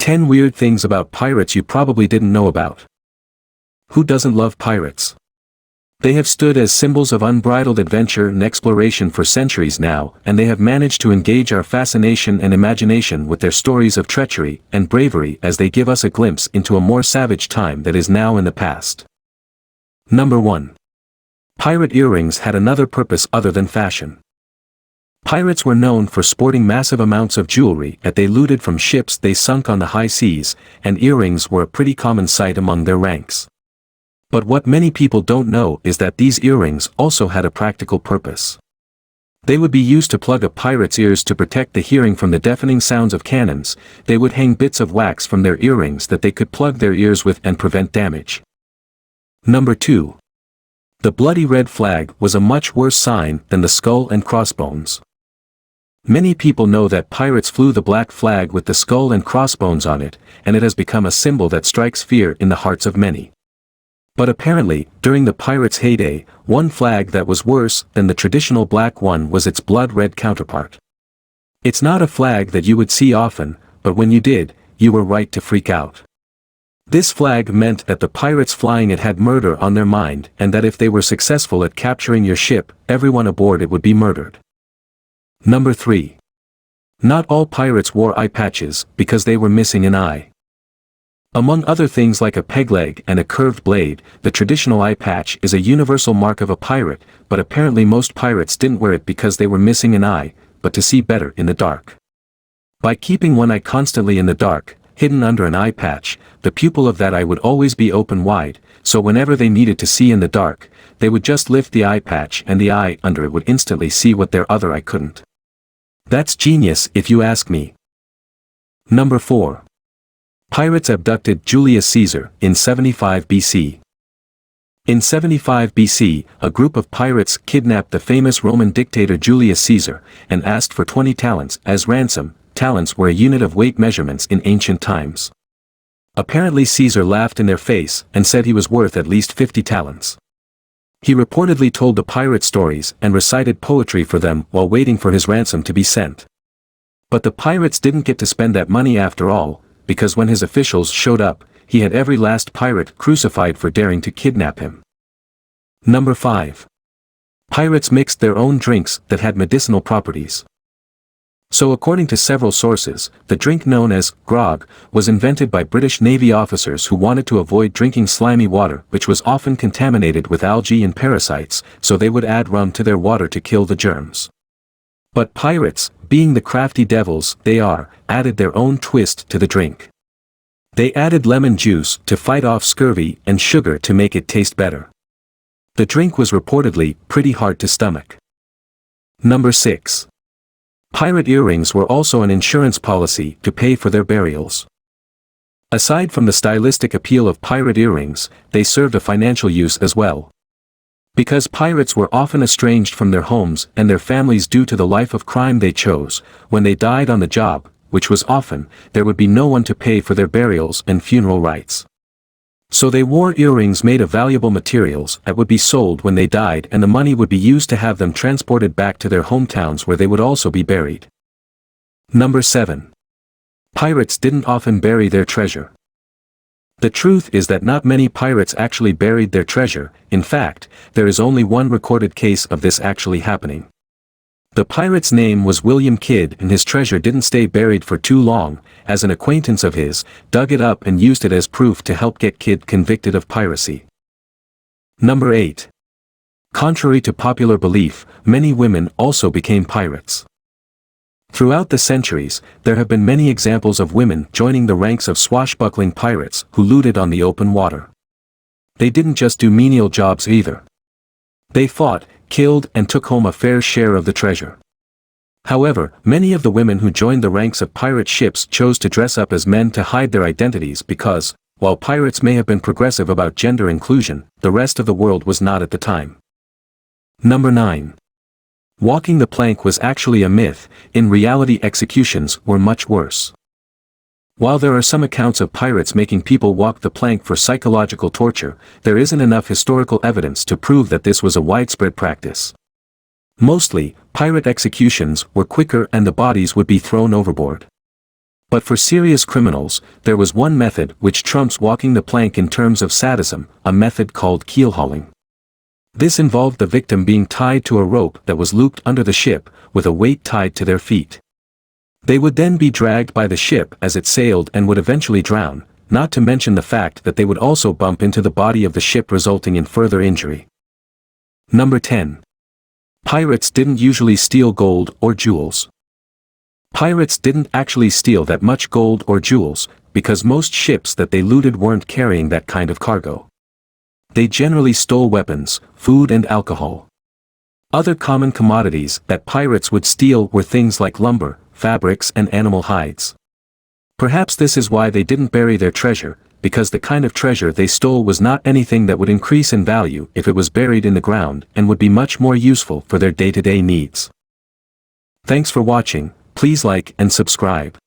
10 weird things about pirates you probably didn't know about. Who doesn't love pirates? They have stood as symbols of unbridled adventure and exploration for centuries now, and they have managed to engage our fascination and imagination with their stories of treachery and bravery as they give us a glimpse into a more savage time that is now in the past. Number 1. Pirate earrings had another purpose other than fashion. Pirates were known for sporting massive amounts of jewelry that they looted from ships they sunk on the high seas, and earrings were a pretty common sight among their ranks. But what many people don't know is that these earrings also had a practical purpose. They would be used to plug a pirate's ears to protect the hearing from the deafening sounds of cannons. They would hang bits of wax from their earrings that they could plug their ears with and prevent damage. Number 2. The bloody red flag was a much worse sign than the skull and crossbones. Many people know that pirates flew the black flag with the skull and crossbones on it, and it has become a symbol that strikes fear in the hearts of many. But apparently, during the pirates' heyday, one flag that was worse than the traditional black one was its blood-red counterpart. It's not a flag that you would see often, but when you did, you were right to freak out. This flag meant that the pirates flying it had murder on their mind, and that if they were successful at capturing your ship, everyone aboard it would be murdered. Number 3. Not all pirates wore eye patches because they were missing an eye. Among other things like a peg leg and a curved blade, the traditional eye patch is a universal mark of a pirate, but apparently most pirates didn't wear it because they were missing an eye, but to see better in the dark. By keeping one eye constantly in the dark, hidden under an eye patch, the pupil of that eye would always be open wide, so whenever they needed to see in the dark, they would just lift the eye patch and the eye under it would instantly see what their other eye couldn't. That's genius if you ask me. Number 4. Pirates abducted Julius Caesar in 75 BC. In 75 BC, a group of pirates kidnapped the famous Roman dictator Julius Caesar and asked for 20 talents as ransom. Talents were a unit of weight measurements in ancient times. Apparently Caesar laughed in their face and said he was worth at least 50 talents. He reportedly told the pirate stories and recited poetry for them while waiting for his ransom to be sent. But the pirates didn't get to spend that money after all, because when his officials showed up, he had every last pirate crucified for daring to kidnap him. Number 5. Pirates mixed their own drinks that had medicinal properties. So according to several sources, the drink known as grog was invented by British Navy officers who wanted to avoid drinking slimy water which was often contaminated with algae and parasites, so they would add rum to their water to kill the germs. But pirates, being the crafty devils they are, added their own twist to the drink. They added lemon juice to fight off scurvy and sugar to make it taste better. The drink was reportedly pretty hard to stomach. Number 6. Pirate earrings were also an insurance policy to pay for their burials. Aside from the stylistic appeal of pirate earrings, they served a financial use as well. Because pirates were often estranged from their homes and their families due to the life of crime they chose, when they died on the job, which was often, there would be no one to pay for their burials and funeral rites. So they wore earrings made of valuable materials that would be sold when they died, and the money would be used to have them transported back to their hometowns where they would also be buried. Number 7. Pirates didn't often bury their treasure. The truth is that not many pirates actually buried their treasure. In fact, there is only one recorded case of this actually happening. The pirate's name was William Kidd, and his treasure didn't stay buried for too long, as an acquaintance of his dug it up and used it as proof to help get Kidd convicted of piracy. Number 8. Contrary to popular belief, many women also became pirates. Throughout the centuries, there have been many examples of women joining the ranks of swashbuckling pirates who looted on the open water. They didn't just do menial jobs either. They fought, killed, and took home a fair share of the treasure. However, many of the women who joined the ranks of pirate ships chose to dress up as men to hide their identities because, while pirates may have been progressive about gender inclusion, the rest of the world was not at the time. Number 9. Walking the plank was actually a myth. In reality, executions were much worse. While there are some accounts of pirates making people walk the plank for psychological torture, there isn't enough historical evidence to prove that this was a widespread practice. Mostly, pirate executions were quicker and the bodies would be thrown overboard. But for serious criminals, there was one method which trumps walking the plank in terms of sadism, a method called keelhauling. This involved the victim being tied to a rope that was looped under the ship, with a weight tied to their feet. They would then be dragged by the ship as it sailed and would eventually drown, not to mention the fact that they would also bump into the body of the ship, resulting in further injury. Number 10. Pirates didn't usually steal gold or jewels. Pirates didn't actually steal that much gold or jewels, because most ships that they looted weren't carrying that kind of cargo. They generally stole weapons, food and alcohol. Other common commodities that pirates would steal were things like lumber, fabrics and animal hides. Perhaps this is why they didn't bury their treasure, because the kind of treasure they stole was not anything that would increase in value if it was buried in the ground, and would be much more useful for their day-to-day needs. Thanks for watching. Please like and subscribe.